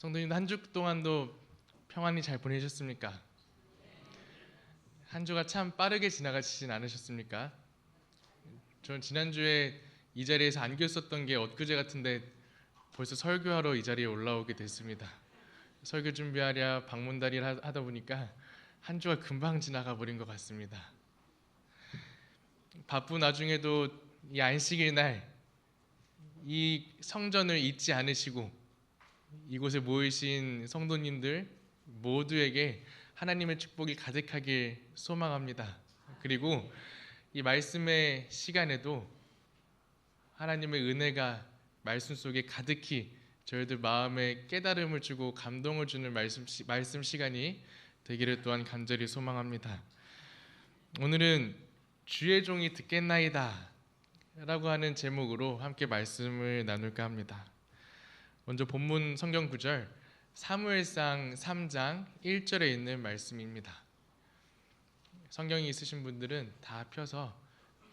성도님들 한 주 동안도 평안히 잘 보내셨습니까? 한 주가 참 빠르게 지나가시진 않으셨습니까? 저는 지난주에 이 자리에서 안겨 있었던 게 엊그제 같은데 벌써 설교하러 이 자리에 올라오게 됐습니다. 설교 준비하랴 방문다리를 하다 보니까 한 주가 금방 지나가 버린 것 같습니다. 바쁜 와중에도 이 안식일 날 이 성전을 잊지 않으시고 이곳에 모이신 성도님들 모두에게 하나님의 축복이 가득하길 소망합니다. 그리고 이 말씀의 시간에도 하나님의 은혜가 말씀 속에 가득히 저희들 마음에 깨달음을 주고 감동을 주는 말씀 시간이 되기를 또한 간절히 소망합니다. 오늘은 주의 종이 듣겠나이다 라고 하는 제목으로 함께 말씀을 나눌까 합니다. 먼저 본문 성경 구절 사무엘상 3장 1절에 있는 말씀입니다. 성경이 있으신 분들은 다 펴서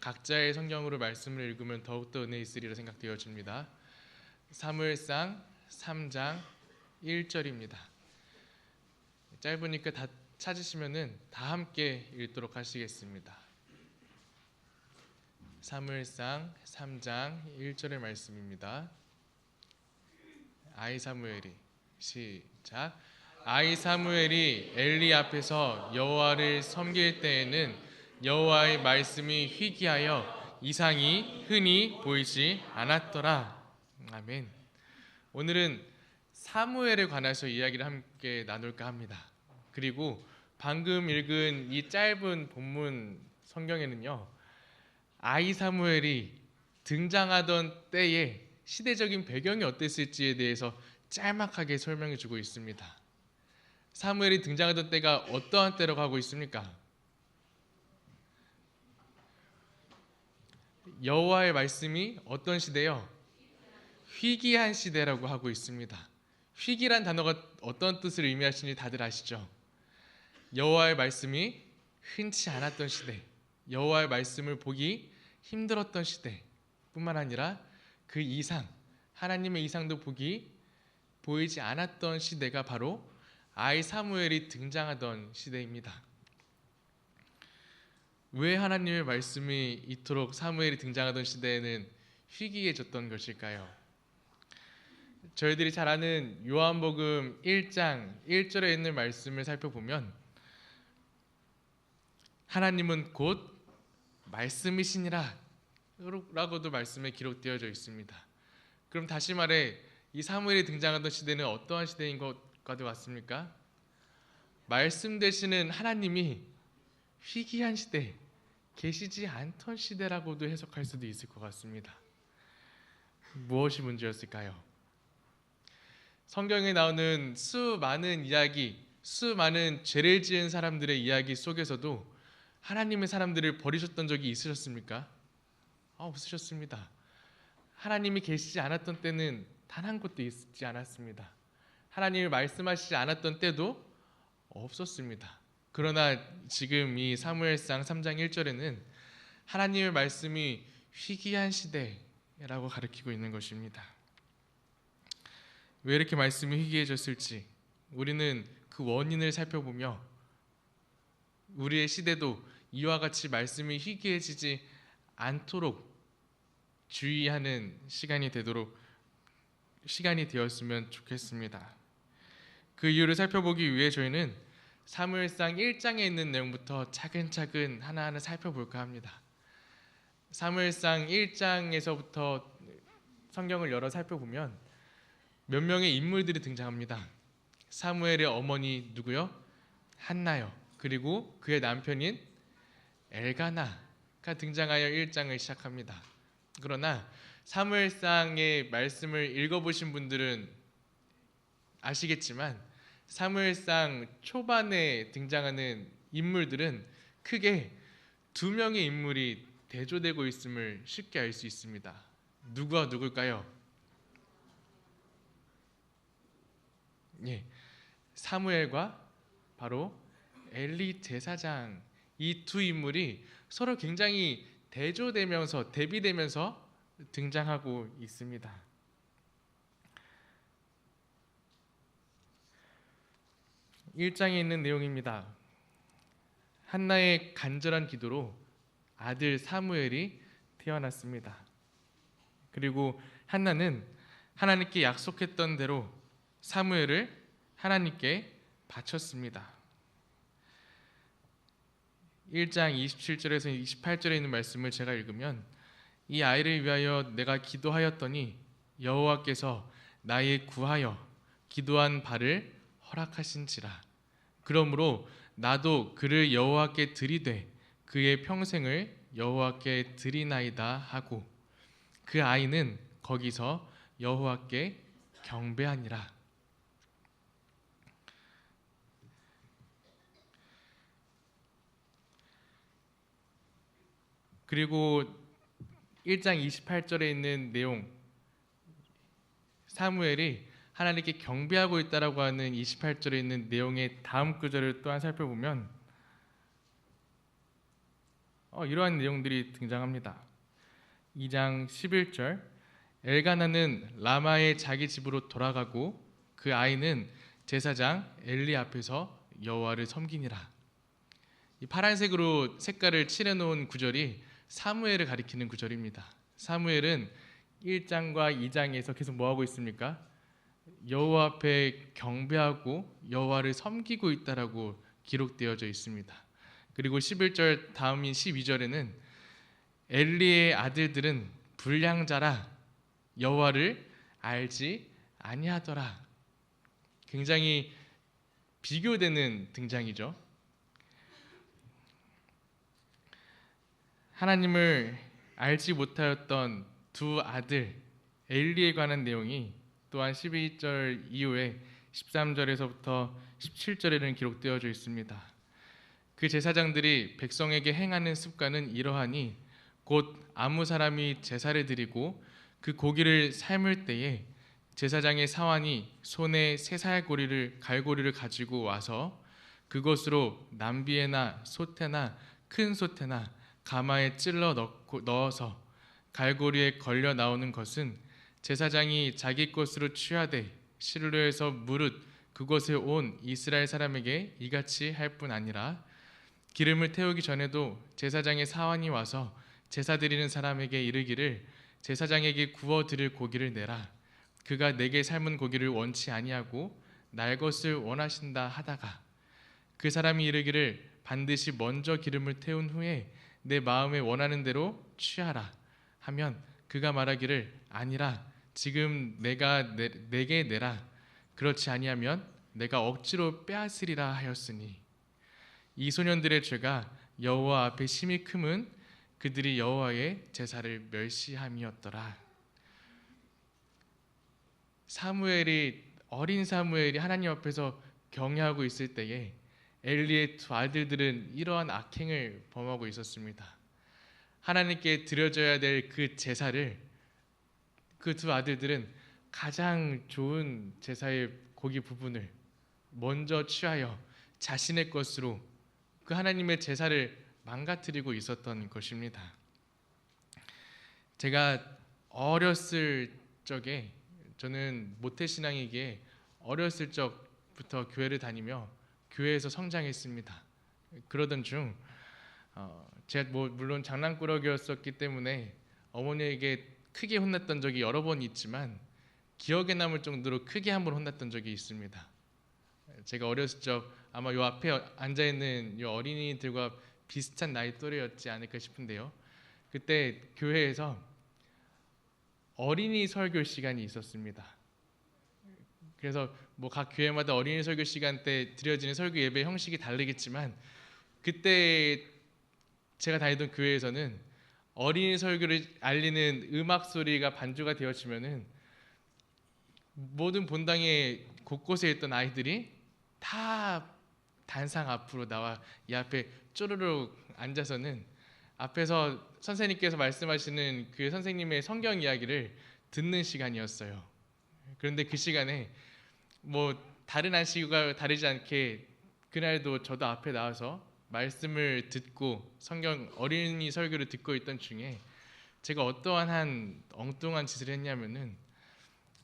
각자의 성경으로 말씀을 읽으면 더욱더 은혜 있으리라 생각되어집니다. 사무엘상 3장 1절입니다. 짧으니까 다 찾으시면은 다 함께 읽도록 하시겠습니다. 사무엘상 3장 1절의 말씀입니다. 아이 사무엘이 시작. 아이 사무엘이 엘리 앞에서 여호와를 섬길 때에는 여호와의 말씀이 희귀하여 이상이 흔히 보이지 않았더라. 아멘. 오늘은 사무엘에 관해서 이야기를 함께 나눌까 합니다. 그리고 방금 읽은 이 짧은 본문 성경에는요, 아이 사무엘이 등장하던 때에 시대적인 배경이 어땠을지에 대해서 짤막하게 설명해 주고 있습니다. 사무엘이 등장하던 때가 어떠한 때라고 하고 있습니까? 여호와의 말씀이 어떤 시대요? 희귀한 시대라고 하고 있습니다. 희귀란 단어가 어떤 뜻을 의미하시는지 다들 아시죠? 여호와의 말씀이 흔치 않았던 시대, 여호와의 말씀을 보기 힘들었던 시대 뿐만 아니라 그 이상, 하나님의 이상도 보이지 않았던 시대가 바로 아이 사무엘이 등장하던 시대입니다. 왜 하나님의 말씀이 이토록 사무엘이 등장하던 시대에는 희귀해졌던 것일까요? 저희들이 잘 아는 요한복음 1장 1절에 있는 말씀을 살펴보면 하나님은 곧 말씀이시니라 라고도 말씀에 기록되어져 있습니다. 그럼 다시 말해 이 사무엘이 등장하던 시대는 어떠한 시대인 것과 같습니까? 말씀 되시는 하나님이 희귀한 시대, 계시지 않던 시대라고도 해석할 수도 있을 것 같습니다. 무엇이 문제였을까요? 성경에 나오는 수많은 이야기, 수많은 죄를 지은 사람들의 이야기 속에서도 하나님의 사람들을 버리셨던 적이 있으셨습니까? 없으셨습니다. 하나님이 계시지 않았던 때는 단 한 곳도 있지 않았습니다. 하나님이 말씀하시지 않았던 때도 없었습니다. 그러나 지금 이 사무엘상 3장 1절에는 하나님의 말씀이 희귀한 시대라고 가리키고 있는 것입니다. 왜 이렇게 말씀이 희귀해졌을지 우리는 그 원인을 살펴보며 우리의 시대도 이와 같이 말씀이 희귀해지지 않도록 주의하는 시간이 되었으면 좋겠습니다. 그 이유를 살펴보기 위해 저희는 사무엘상 1장에 있는 내용부터 차근차근 하나하나 살펴볼까 합니다. 사무엘상 1장에서부터 성경을 열어 살펴보면 몇 명의 인물들이 등장합니다. 사무엘의 어머니 누구요? 한나요. 그리고 그의 남편인 엘가나가 등장하여 1장을 시작합니다. 그러나 사무엘상의 말씀을 읽어보신 분들은 아시겠지만 사무엘상 초반에 등장하는 인물들은 크게 두 명의 인물이 대조되고 있음을 쉽게 알 수 있습니다. 누구와 누굴까요? 사무엘과 바로 엘리 제사장, 이 두 인물이 서로 굉장히 대조되면서 대비되면서 등장하고 있습니다. 1장에 있는 내용입니다. 한나의 간절한 기도로 아들 사무엘이 태어났습니다. 그리고 한나는 하나님께 약속했던 대로 사무엘을 하나님께 바쳤습니다. 1장 27절에서 28절에 있는 말씀을 제가 읽으면, 이 아이를 위하여 내가 기도하였더니 여호와께서 나의 구하여 기도한 바를 허락하신지라. 그러므로 나도 그를 여호와께 드리되 그의 평생을 여호와께 드리나이다 하고, 그 아이는 거기서 여호와께 경배하니라. 그리고 1장 28절에 있는 내용, 사무엘이 하나님께 경배하고 있다라고 하는 28절에 있는 내용의 다음 구절을 또한 살펴보면 이러한 내용들이 등장합니다. 2장 11절, 엘가나는 라마의 자기 집으로 돌아가고 그 아이는 제사장 엘리 앞에서 여호와를 섬기니라. 이 파란색으로 색깔을 칠해놓은 구절이 사무엘을 가리키는 구절입니다. 사무엘은 1장과 2장에서 계속 뭐하고 있습니까? 여호와 앞에 경배하고 여호와를 섬기고 있다라고 기록되어져 있습니다. 그리고 11절 다음인 12절에는 엘리의 아들들은 불량자라 여호와를 알지 아니하더라. 굉장히 비교되는 등장이죠. 하나님을 알지 못하였던 두 아들 엘리에 관한 내용이 또한 12절 이후에 13절에서부터 17절에는 기록되어져 있습니다. 그 제사장들이 백성에게 행하는 습관은 이러하니, 곧 아무 사람이 제사를 드리고 그 고기를 삶을 때에 제사장의 사환이 손에 새 갈고리를 가지고 와서 그것으로 남비에나 솥에나 큰 솥에나 가마에 찔러 넣어서 갈고리에 걸려 나오는 것은 제사장이 자기 것으로 취하되 실로에서 무릇 그곳에 온 이스라엘 사람에게 이같이 할 뿐 아니라, 기름을 태우기 전에도 제사장의 사환이 와서 제사 드리는 사람에게 이르기를 제사장에게 구워 드릴 고기를 내라. 그가 내게 삶은 고기를 원치 아니하고 날 것을 원하신다 하다가, 그 사람이 이르기를 반드시 먼저 기름을 태운 후에 내 마음에 원하는 대로 취하라 하면, 그가 말하기를 아니라 지금 내게 내라. 그렇지 아니하면 내가 억지로 빼앗으리라 하였으니, 이 소년들의 죄가 여호와 앞에 심히 크면 그들이 여호와의 제사를 멸시함이었더라. 어린 사무엘이 하나님 앞에서 경외하고 있을 때에 엘리의 두 아들들은 이러한 악행을 범하고 있었습니다. 하나님께 드려져야 될 그 제사를 그 두 아들들은 가장 좋은 제사의 고기 부분을 먼저 취하여 자신의 것으로 그 하나님의 제사를 망가뜨리고 있었던 것입니다. 제가 어렸을 적에, 저는 모태신앙이기에 어렸을 적부터 교회를 다니며 교회에서 성장했습니다. 그러던 중 제가 물론 장난꾸러기였었기 때문에 어머니에게 크게 혼났던 적이 여러 번 있지만, 기억에 남을 정도로 크게 한 번 혼났던 적이 있습니다. 제가 어렸을 적 아마 요 앞에 앉아있는 이 어린이들과 비슷한 나이 또래였지 않을까 싶은데요. 그때 교회에서 어린이 설교 시간이 있었습니다. 그래서 각 교회마다 어린이 설교 시간 때 드려지는 설교 예배 형식이 다르겠지만, 그때 제가 다니던 교회에서는 어린이 설교를 알리는 음악 소리가 반주가 되어지면은 모든 본당에 곳곳에 있던 아이들이 다 단상 앞으로 나와 이 앞에 쪼르륵 앉아서는 앞에서 선생님께서 말씀하시는 그 선생님의 성경 이야기를 듣는 시간이었어요. 그런데 그 시간에 다른 안식구가 다르지 않게 그날도 저도 앞에 나와서 말씀을 듣고 성경 어린이 설교를 듣고 있던 중에 제가 어떠한 엉뚱한 짓을 했냐면은,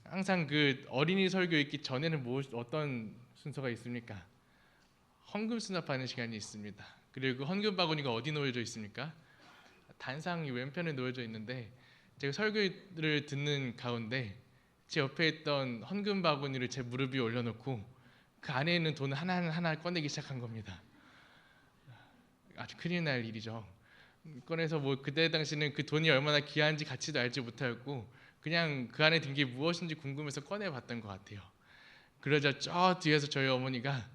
항상 그 어린이 설교 있기 전에는 어떤 순서가 있습니까? 헌금 수납하는 시간이 있습니다. 그리고 그 헌금 바구니가 어디 놓여져 있습니까? 단상 왼편에 놓여져 있는데 제가 설교를 듣는 가운데 제 옆에 있던 헌금 바구니를 제 무릎 위에 올려놓고 그 안에 있는 돈을 하나 꺼내기 시작한 겁니다. 아주 큰일 날 일이죠. 꺼내서 뭐 그때 당시는 그 돈이 얼마나 귀한지 가치도 알지 못하였고 그냥 그 안에 든 게 무엇인지 궁금해서 꺼내봤던 것 같아요. 그러자 저 뒤에서 저희 어머니가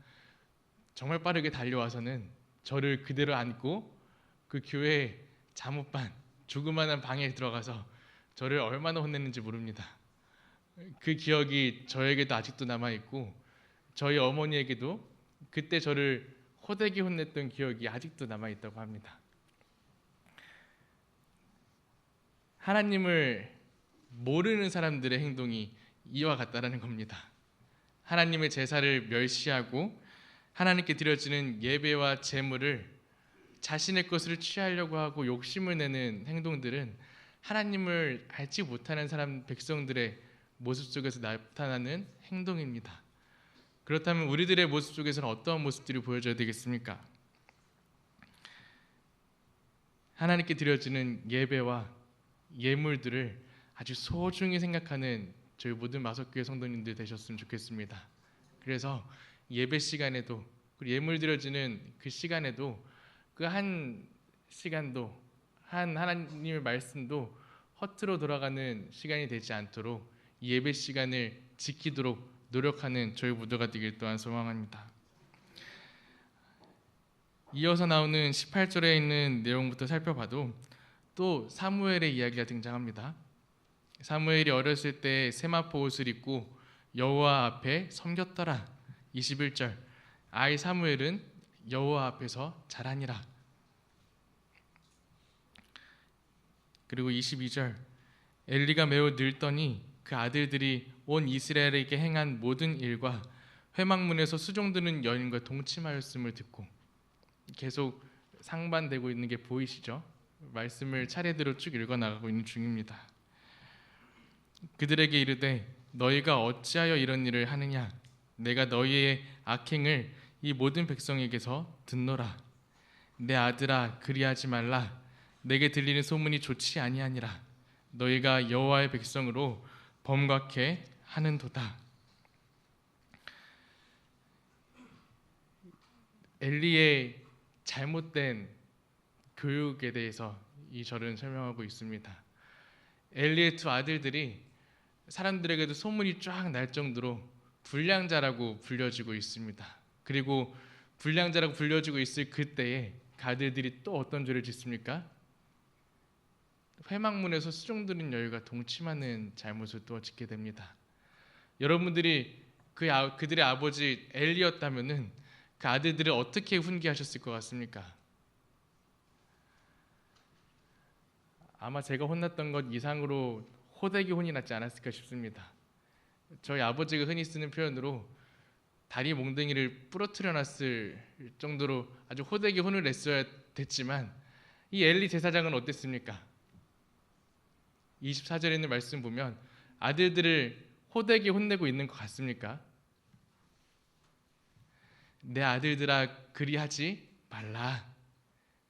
정말 빠르게 달려와서는 저를 그대로 안고 그 교회 잠옷반 조그마한 방에 들어가서 저를 얼마나 혼냈는지 모릅니다. 그 기억이 저에게도 아직도 남아있고 저희 어머니에게도 그때 저를 호되게 혼냈던 기억이 아직도 남아있다고 합니다. 하나님을 모르는 사람들의 행동이 이와 같다라는 겁니다. 하나님의 제사를 멸시하고 하나님께 드려지는 예배와 제물을 자신의 것을 취하려고 하고 욕심을 내는 행동들은 하나님을 알지 못하는 백성들의 모습 속에서 나타나는 행동입니다. 그렇다면 우리들의 모습 속에서는 어떠한 모습들이 보여져야 되겠습니까? 하나님께 드려지는 예배와 예물들을 아주 소중히 생각하는 저희 모든 마석교회 성도님들 되셨으면 좋겠습니다. 그래서 예배 시간에도 그리고 예물 드려지는 그 시간에도 그 한 시간도 한 하나님의 말씀도 허투루 돌아가는 시간이 되지 않도록 예배 시간을 지키도록 노력하는 저희 모두가 되길 또한 소망합니다. 이어서 나오는 18절에 있는 내용부터 살펴봐도 또 사무엘의 이야기가 등장합니다. 사무엘이 어렸을 때 세마포 옷을 입고 여호와 앞에 섬겼더라. 21절 아이 사무엘은 여호와 앞에서 자라니라. 그리고 22절 엘리가 매우 늙더니 그 아들들이 온 이스라엘에게 행한 모든 일과 회막문에서 수종드는 여인과 동침하였음을 듣고 계속 상반되고 있는 게 보이시죠? 말씀을 차례대로 쭉 읽어나가고 있는 중입니다. 그들에게 이르되 너희가 어찌하여 이런 일을 하느냐 내가 너희의 악행을 이 모든 백성에게서 듣노라. 내 아들아 그리하지 말라. 내게 들리는 소문이 좋지 아니하니라. 너희가 여호와의 백성으로 범죄케 하는도다. 엘리의 잘못된 교육에 대해서 이 절은 설명하고 있습니다. 엘리의 두 아들들이 사람들에게도 소문이 쫙 날 정도로 불량자라고 불려지고 있습니다. 그리고 불량자라고 불려지고 있을 그때에 그 아들들이 또 어떤 죄를 짓습니까? 회막문에서 수종드는 여유가 동침하는 잘못을 또 짓게 됩니다. 여러분들이 그들의 아버지 엘리였다면은 그 아들들을 어떻게 훈계하셨을 것 같습니까? 아마 제가 혼났던 것 이상으로 호되게 혼이 났지 않았을까 싶습니다. 저희 아버지가 흔히 쓰는 표현으로 다리 몽둥이를 부러뜨려 놨을 정도로 아주 호되게 혼을 냈어야 됐지만 이 엘리 제사장은 어땠습니까? 24절에 있는 말씀 보면 아들들을 호되게 혼내고 있는 것 같습니까? 내 아들들아 그리하지 말라.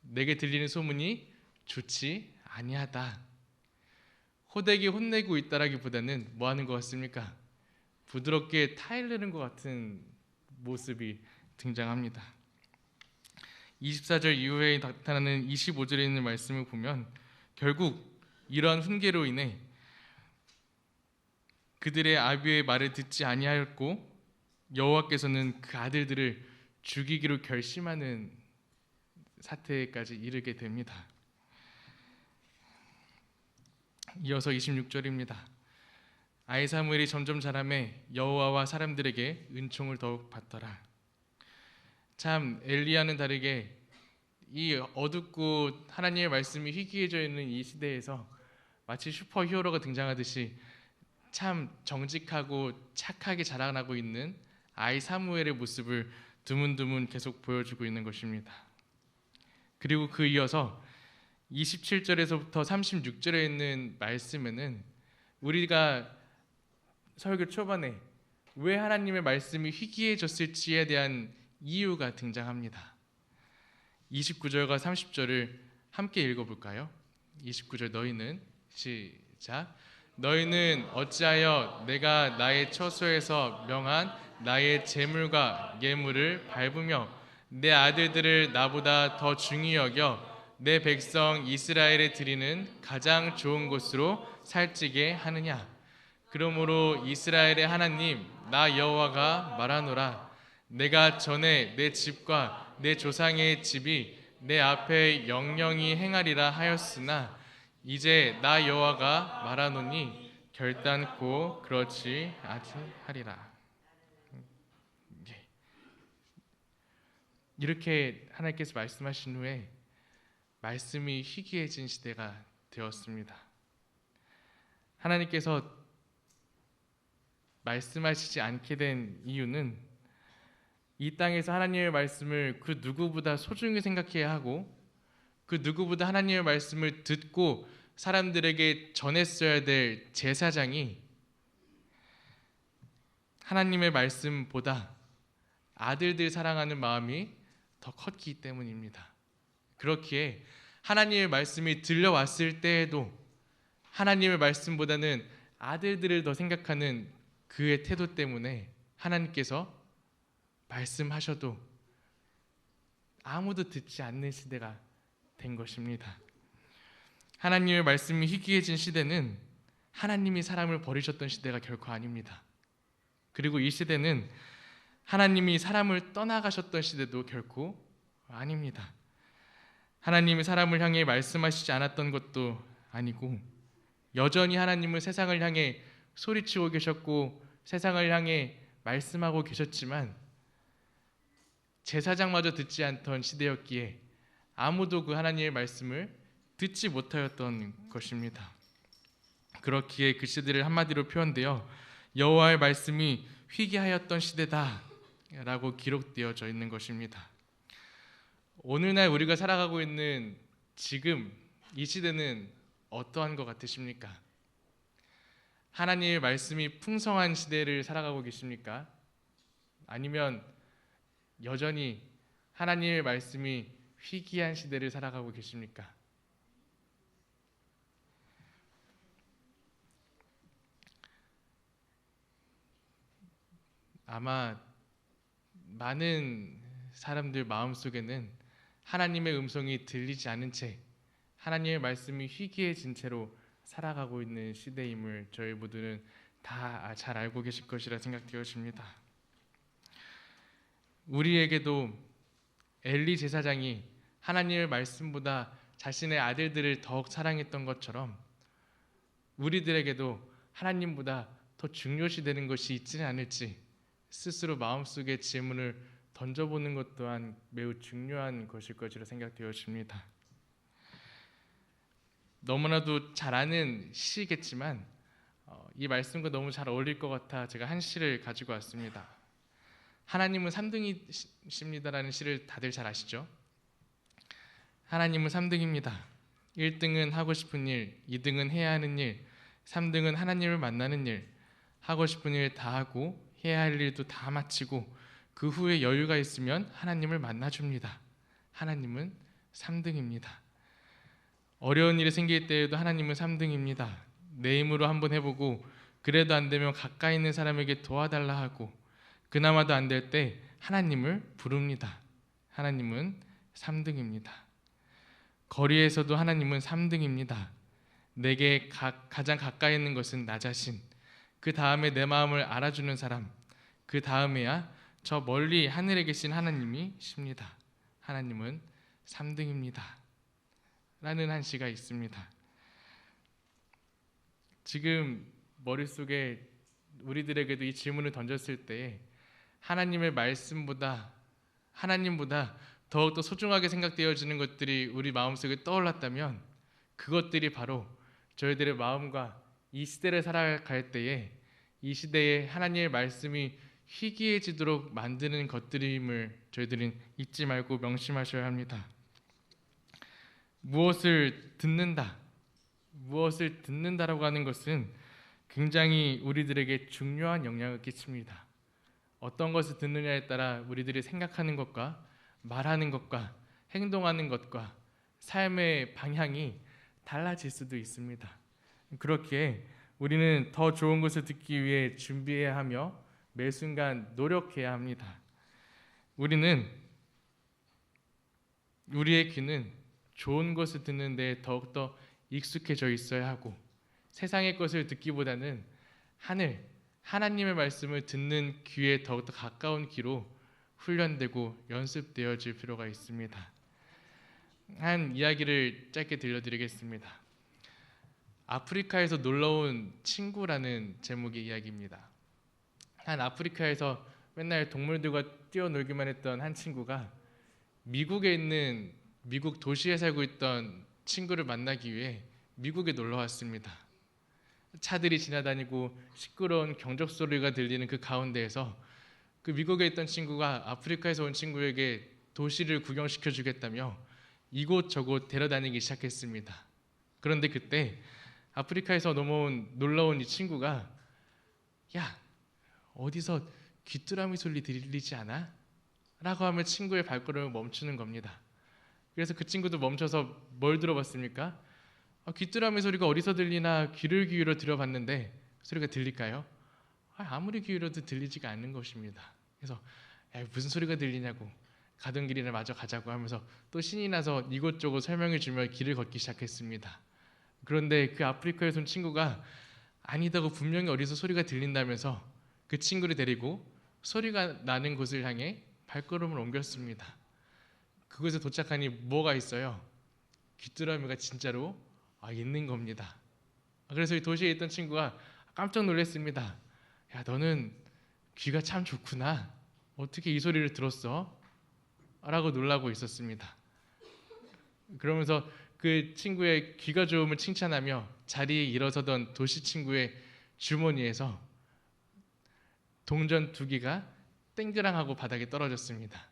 내게 들리는 소문이 좋지 아니하다. 호되게 혼내고 있다라기보다는 뭐 하는 것 같습니까? 부드럽게 타일르는 것 같은 모습이 등장합니다. 24절 이후에 나타나는 25절에 있는 말씀을 보면 결국 이러한 훈계로 인해 그들의 아비의 말을 듣지 아니하였고 여호와께서는 그 아들들을 죽이기로 결심하는 사태까지 이르게 됩니다. 이어서 26절입니다. 아이 사무엘이 점점 자라매 여호와와 사람들에게 은총을 더욱 받더라. 참 엘리야는 다르게 이 어둡고 하나님의 말씀이 희귀해져 있는 이 시대에서 마치 슈퍼히어로가 등장하듯이 참 정직하고 착하게 자라나고 있는 아이 사무엘의 모습을 드문드문 계속 보여주고 있는 것입니다. 그리고 그 이어서 27절에서부터 36절에 있는 말씀에는 우리가 설교 초반에 왜 하나님의 말씀이 희귀해졌을지에 대한 이유가 등장합니다. 29절과 30절을 함께 읽어볼까요? 29절 너희는 시작. 너희는 어찌하여 내가 나의 처소에서 명한 나의 제물과 예물을 밟으며 내 아들들을 나보다 더 중히 여겨 내 백성 이스라엘에 드리는 가장 좋은 곳으로 살찌게 하느냐? 그러므로 이스라엘의 하나님 나 여호와가 말하노라. 내가 전에 내 집과 내 조상의 집이 내 앞에 영영히 행하리라 하였으나 이제 나 여호와가 말하노니 결단코 그렇지 아니하리라. 이렇게 하나님께서 말씀하신 후에 말씀이 희귀해진 시대가 되었습니다. 하나님께서 말씀하시지 않게 된 이유는 이 땅에서 하나님의 말씀을 그 누구보다 소중히 생각해야 하고 그 누구보다 하나님의 말씀을 듣고 사람들에게 전했어야 될 제사장이 하나님의 말씀보다 아들들 사랑하는 마음이 더 컸기 때문입니다. 그렇기에 하나님의 말씀이 들려왔을 때에도 하나님의 말씀보다는 아들들을 더 생각하는 그의 태도 때문에 하나님께서 말씀하셔도 아무도 듣지 않는 시대가 된 것입니다. 하나님의 말씀이 희귀해진 시대는 하나님이 사람을 버리셨던 시대가 결코 아닙니다. 그리고 이 시대는 하나님이 사람을 떠나가셨던 시대도 결코 아닙니다. 하나님이 사람을 향해 말씀하시지 않았던 것도 아니고 여전히 하나님은 세상을 향해 소리치고 계셨고 세상을 향해 말씀하고 계셨지만 제사장마저 듣지 않던 시대였기에 아무도 그 하나님의 말씀을 듣지 못하였던 것입니다. 그렇기에 그 시대를 한마디로 표현되어 여호와의 말씀이 희귀하였던 시대다라고 기록되어져 있는 것입니다. 오늘날 우리가 살아가고 있는 지금 이 시대는 어떠한 것 같으십니까? 하나님의 말씀이 풍성한 시대를 살아가고 계십니까? 아니면 여전히 하나님의 말씀이 희귀한 시대를 살아가고 계십니까? 아마 많은 사람들 마음속에는 하나님의 음성이 들리지 않은 채 하나님의 말씀이 희귀해진 채로 살아가고 있는 시대임을 저희 모두는 다 잘 알고 계실 것이라 생각되어집니다. 우리에게도 엘리 제사장이 하나님의 말씀보다 자신의 아들들을 더욱 사랑했던 것처럼 우리들에게도 하나님보다 더 중요시 되는 것이 있지는 않을지 스스로 마음속에 질문을 던져보는 것 또한 매우 중요한 것일 것이라 생각되어집니다. 너무나도 잘 아는 시겠지만 이 말씀과 너무 잘 어울릴 것 같아 제가 한 시를 가지고 왔습니다. 하나님은 3등이십니다라는 시를 다들 잘 아시죠? 하나님은 3등입니다. 1등은 하고 싶은 일, 2등은 해야 하는 일, 3등은 하나님을 만나는 일, 하고 싶은 일 다 하고 해야 할 일도 다 마치고 그 후에 여유가 있으면 하나님을 만나줍니다. 하나님은 3등입니다. 어려운 일이 생길 때에도 하나님은 3등입니다. 내 힘으로 한번 해보고 그래도 안 되면 가까이 있는 사람에게 도와달라 하고 그나마도 안 될 때 하나님을 부릅니다. 하나님은 3등입니다. 거리에서도 하나님은 3등입니다. 내게 가장 가까이 있는 것은 나 자신, 그 다음에 내 마음을 알아주는 사람, 그 다음에야 저 멀리 하늘에 계신 하나님이십니다. 하나님은 3등입니다. 라는 한 시가 있습니다. 지금 머릿속에 우리들에게도 이 질문을 던졌을 때 하나님의 말씀보다 하나님보다 더욱더 소중하게 생각되어지는 것들이 우리 마음속에 떠올랐다면 그것들이 바로 저희들의 마음과 이 시대를 살아갈 때에 이 시대에 하나님의 말씀이 희귀해지도록 만드는 것들임을 저희들은 잊지 말고 명심하셔야 합니다. 무엇을 듣는다라고 하는 것은 굉장히 우리들에게 중요한 영향을 끼칩니다. 어떤 것을 듣느냐에 따라 우리들이 생각하는 것과 말하는 것과 행동하는 것과 삶의 방향이 달라질 수도 있습니다. 그렇기에 우리는 더 좋은 것을 듣기 위해 준비해야 하며 매 순간 노력해야 합니다. 우리의 귀는 좋은 것을 듣는 데 더욱더 익숙해져 있어야 하고 세상의 것을 듣기보다는 하나님의 말씀을 듣는 귀에 더욱더 가까운 귀로 훈련되고 연습되어질 필요가 있습니다. 한 이야기를 짧게 들려드리겠습니다. 아프리카에서 놀러온 친구라는 제목의 이야기입니다. 한 아프리카에서 맨날 동물들과 뛰어놀기만 했던 한 친구가 미국에 있는 미국 도시에 살고 있던 친구를 만나기 위해 미국에 놀러 왔습니다. 차들이 지나다니고 시끄러운 경적 소리가 들리는 그 가운데에서 그 미국에 있던 친구가 아프리카에서 온 친구에게 도시를 구경시켜 주겠다며 이곳저곳 데려다니기 시작했습니다. 그런데 그때 아프리카에서 놀러온 이 친구가 야, 어디서 귀뚜라미 소리 들리지 않아? 라고 하면 친구의 발걸음을 멈추는 겁니다. 그래서 그 친구도 멈춰서 뭘 들어봤습니까? 귀뚜라미 소리가 어디서 들리나 귀를 기울여 들어봤는데 그 소리가 들릴까요? 아무리 기울여도 들리지가 않는 것입니다. 그래서 무슨 소리가 들리냐고 가던 길이나 마저 가자고 하면서 또 신이 나서 이곳저곳 설명해 주며 길을 걷기 시작했습니다. 그런데 그 아프리카에서 온 친구가 아니다고 분명히 어디서 소리가 들린다면서 그 친구를 데리고 소리가 나는 곳을 향해 발걸음을 옮겼습니다. 그곳에 도착하니 뭐가 있어요? 귀뚜라미가 진짜로 있는 겁니다. 그래서 이 도시에 있던 친구가 깜짝 놀랐습니다. 야, 너는 귀가 참 좋구나. 어떻게 이 소리를 들었어? 라고 놀라고 있었습니다. 그러면서 그 친구의 귀가 좋음을 칭찬하며 자리에 일어서던 도시 친구의 주머니에서 동전 2개가 땡그랑하고 바닥에 떨어졌습니다.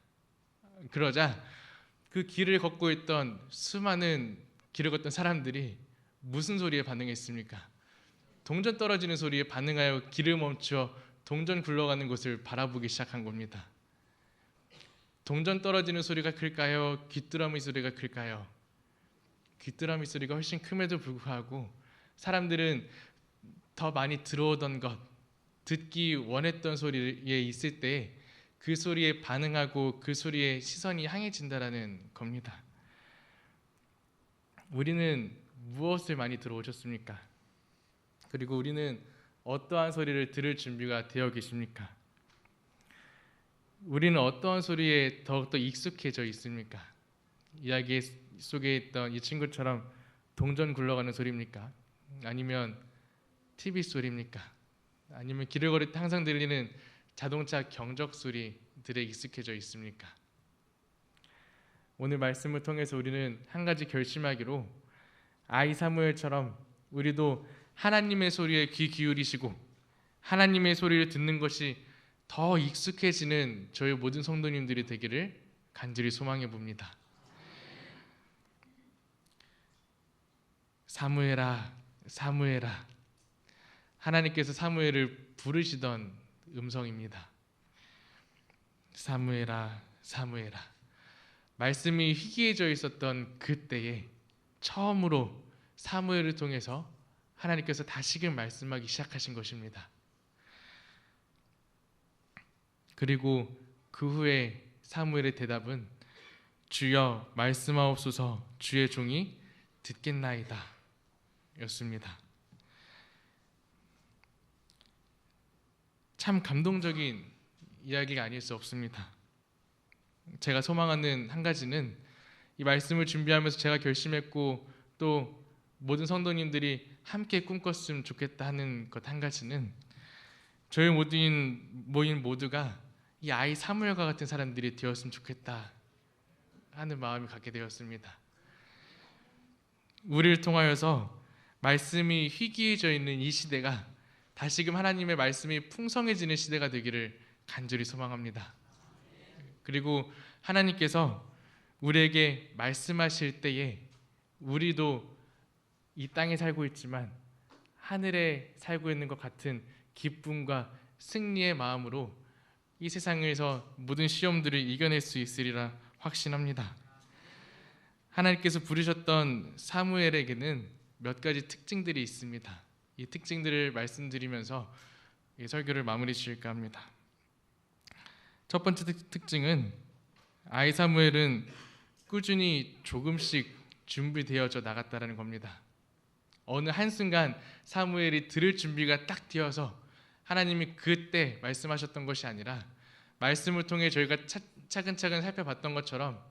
그러자 그 길을 걷고 있던 수많은 길을 걷던 사람들이 무슨 소리에 반응했습니까? 동전 떨어지는 소리에 반응하여 길을 멈추어 동전 굴러가는 곳을 바라보기 시작한 겁니다. 동전 떨어지는 소리가 클까요? 귀뚜라미 소리가 클까요? 귀뚜라미 소리가 훨씬 큼에도 불구하고 사람들은 더 많이 들어오던 것, 듣기 원했던 소리에 있을 때 그 소리에 반응하고 그 소리에 시선이 향해진다라는 겁니다. 우리는 무엇을 많이 들어오셨습니까? 그리고 우리는 어떠한 소리를 들을 준비가 되어 계십니까? 우리는 어떠한 소리에 더욱더 익숙해져 있습니까? 이야기 속에 있던 이 친구처럼 동전 굴러가는 소리입니까? 아니면 TV 소리입니까? 아니면 길을 걸을 때 항상 들리는 자동차 경적 소리들에 익숙해져 있습니까? 오늘 말씀을 통해서 우리는 한 가지 결심하기로 아이 사무엘처럼 우리도 하나님의 소리에 귀 기울이시고 하나님의 소리를 듣는 것이 더 익숙해지는 저희 모든 성도님들이 되기를 간절히 소망해 봅니다. 사무엘아, 사무엘아. 하나님께서 사무엘을 부르시던 음성입니다. 사무엘아, 사무엘아. 말씀이 희귀해져 있었던 그때에 처음으로 사무엘을 통해서 하나님께서 다시금 말씀하기 시작하신 것입니다. 그리고 그 후에 사무엘의 대답은 주여 말씀하옵소서 주의 종이 듣겠나이다 였습니다. 참 감동적인 이야기가 아닐 수 없습니다. 제가 소망하는 한 가지는 이 말씀을 준비하면서 제가 결심했고 또 모든 성도님들이 함께 꿈꿨으면 좋겠다 하는 것 한 가지는 저희 모인 모두가 이 아이 사무엘과 같은 사람들이 되었으면 좋겠다 하는 마음이 갖게 되었습니다. 우리를 통하여서 말씀이 희귀해져 있는 이 시대가 다시금 하나님의 말씀이 풍성해지는 시대가 되기를 간절히 소망합니다. 그리고 하나님께서 우리에게 말씀하실 때에 우리도 이 땅에 살고 있지만 하늘에 살고 있는 것 같은 기쁨과 승리의 마음으로 이 세상에서 모든 시험들을 이겨낼 수 있으리라 확신합니다. 하나님께서 부르셨던 사무엘에게는 몇 가지 특징들이 있습니다. 이 특징들을 말씀드리면서 이 설교를 마무리 지을까 합니다. 첫 번째 특징은 아이 사무엘은 꾸준히 조금씩 준비되어져 나갔다는 겁니다. 어느 한순간 사무엘이 들을 준비가 딱 되어서 하나님이 그때 말씀하셨던 것이 아니라 말씀을 통해 저희가 차근차근 살펴봤던 것처럼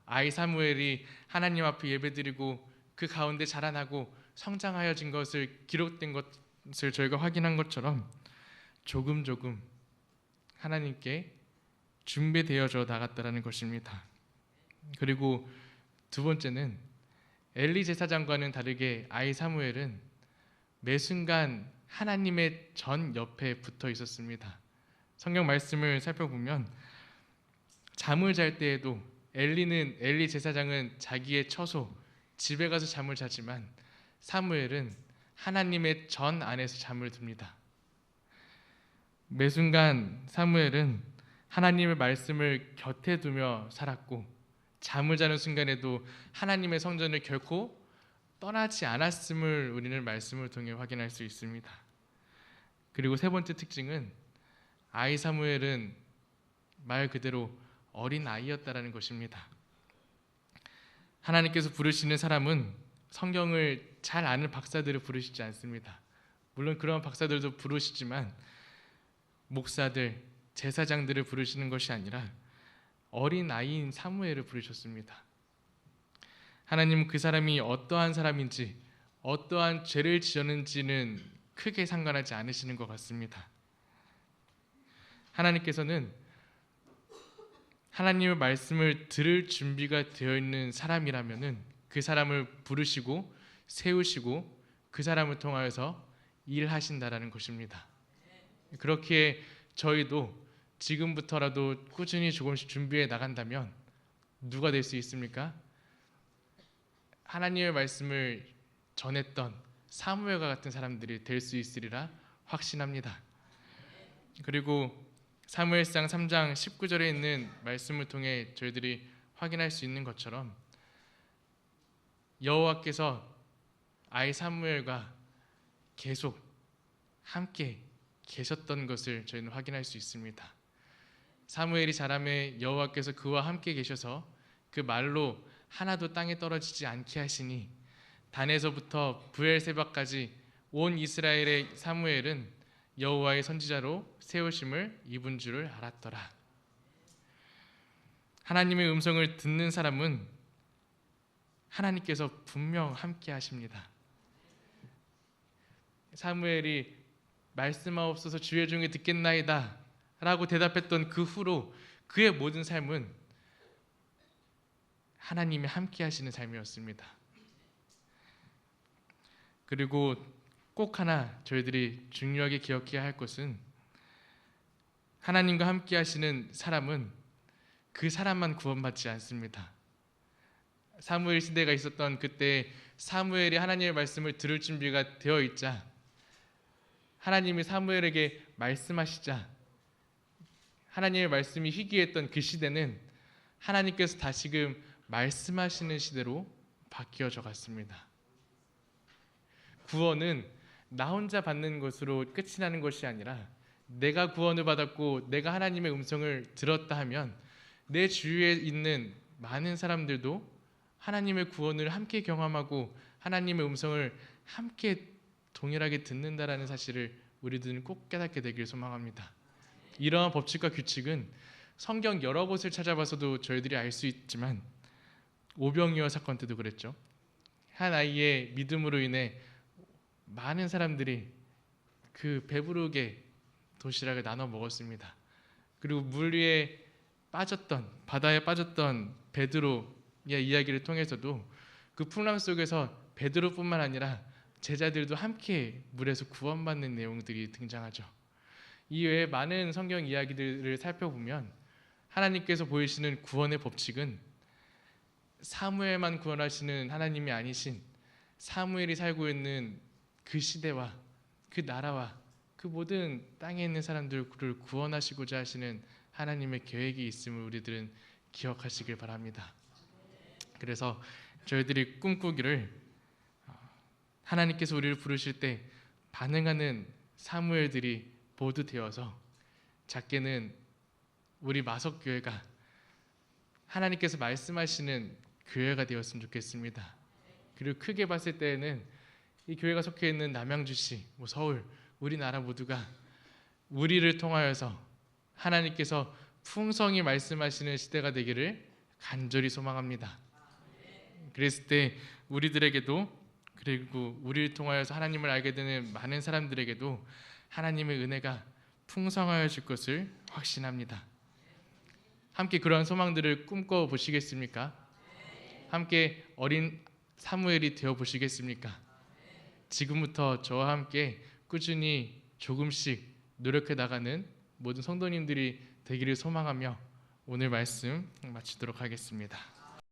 아이 사무엘이 하나님 앞에 예배드리고 그 가운데 자라나고 성장하여진 것을 기록된 것을 저희가 확인한 것처럼 조금 하나님께 준비되어져 나갔다는 것입니다. 그리고 두 번째는 엘리 제사장과는 다르게 아이 사무엘은 매 순간 하나님의 전 옆에 붙어 있었습니다. 성경 말씀을 살펴보면 잠을 잘 때에도 엘리 제사장은 자기의 처소 집에 가서 잠을 자지만 사무엘은 하나님의 전 안에서 잠을 듭니다. 매 순간 사무엘은 하나님의 말씀을 곁에 두며 살았고 잠을 자는 순간에도 하나님의 성전을 결코 떠나지 않았음을 우리는 말씀을 통해 확인할 수 있습니다. 그리고 세 번째 특징은 아이 사무엘은 말 그대로 어린 아이였다라는 것입니다. 하나님께서 부르시는 사람은 성경을 잘 아는 박사들을 부르시지 않습니다. 물론 그런 박사들도 부르시지만 목사들, 제사장들을 부르시는 것이 아니라 어린 아이인 사무엘을 부르셨습니다. 하나님은 그 사람이 어떠한 사람인지 어떠한 죄를 지었는지는 크게 상관하지 않으시는 것 같습니다. 하나님께서는 하나님의 말씀을 들을 준비가 되어 있는 사람이라면은 그 사람을 부르시고 세우시고 그 사람을 통하여서 일하신다라는 것입니다. 그렇기에 저희도 지금부터라도 꾸준히 조금씩 준비해 나간다면 누가 될 수 있습니까? 하나님의 말씀을 전했던 사무엘과 같은 사람들이 될 수 있으리라 확신합니다. 그리고 사무엘상 3장 19절에 있는 말씀을 통해 저희들이 확인할 수 있는 것처럼 여호와께서 아이 사무엘과 계속 함께 계셨던 것을 저희는 확인할 수 있습니다. 사무엘이 자라매 여호와께서 그와 함께 계셔서 그 말로 하나도 땅에 떨어지지 않게 하시니 단에서부터 브엘세바까지 온 이스라엘의 사무엘은 여호와의 선지자로 세우심을 입은 줄을 알았더라. 하나님의 음성을 듣는 사람은 하나님께서 분명 함께 하십니다. 사무엘이 말씀하옵소서 주의 종이 듣겠나이다 라고 대답했던 그 후로 그의 모든 삶은 하나님이 함께 하시는 삶이었습니다. 그리고 꼭 하나 저희들이 중요하게 기억해야 할 것은 하나님과 함께 하시는 사람은 그 사람만 구원받지 않습니다. 사무엘 시대가 있었던 그때 사무엘이 하나님의 말씀을 들을 준비가 되어 있자 하나님이 사무엘에게 말씀하시자 하나님의 말씀이 희귀했던 그 시대는 하나님께서 다시금 말씀하시는 시대로 바뀌어져 갔습니다. 구원은 나 혼자 받는 것으로 끝이 나는 것이 아니라 내가 구원을 받았고 내가 하나님의 음성을 들었다 하면 내 주위에 있는 많은 사람들도 하나님의 구원을 함께 경험하고 하나님의 음성을 함께 동일하게 듣는다라는 사실을 우리들은 꼭 깨닫게 되길 소망합니다. 이러한 법칙과 규칙은 성경 여러 곳을 찾아봐서도 저희들이 알 수 있지만 오병이어 사건 때도 그랬죠. 한 아이의 믿음으로 인해 많은 사람들이 그 배부르게 도시락을 나눠 먹었습니다. 그리고 물 위에 빠졌던 바다에 빠졌던 베드로의 이야기를 통해서도 그 풍랑 속에서 베드로뿐만 아니라 제자들도 함께 물에서 구원받는 내용들이 등장하죠. 이 외에 많은 성경 이야기들을 살펴보면 하나님께서 보이시는 구원의 법칙은 사무엘만 구원하시는 하나님이 아니신 사무엘이 살고 있는 그 시대와 그 나라와 그 모든 땅에 있는 사람들을 구원하시고자 하시는 하나님의 계획이 있음을 우리들은 기억하시길 바랍니다. 그래서 저희들이 꿈꾸기를 하나님께서 우리를 부르실 때 반응하는 사무엘들이 모두 되어서 작게는 우리 마석교회가 하나님께서 말씀하시는 교회가 되었으면 좋겠습니다. 그리고 크게 봤을 때에는 이 교회가 속해 있는 남양주시, 서울, 우리나라 모두가 우리를 통하여서 하나님께서 풍성히 말씀하시는 시대가 되기를 간절히 소망합니다. 그랬을 때 우리들에게도, 그리고 우리를 통하여서 하나님을 알게 되는 많은 사람들에게도 하나님의 은혜가 풍성하여 줄 것을 확신합니다. 함께 그러한 소망들을 꿈꿔 보시겠습니까? 함께 어린 사무엘이 되어 보시겠습니까? 지금부터 저와 함께 꾸준히 조금씩 노력해 나가는 모든 성도님들이 되기를 소망하며 오늘 말씀 마치도록 하겠습니다.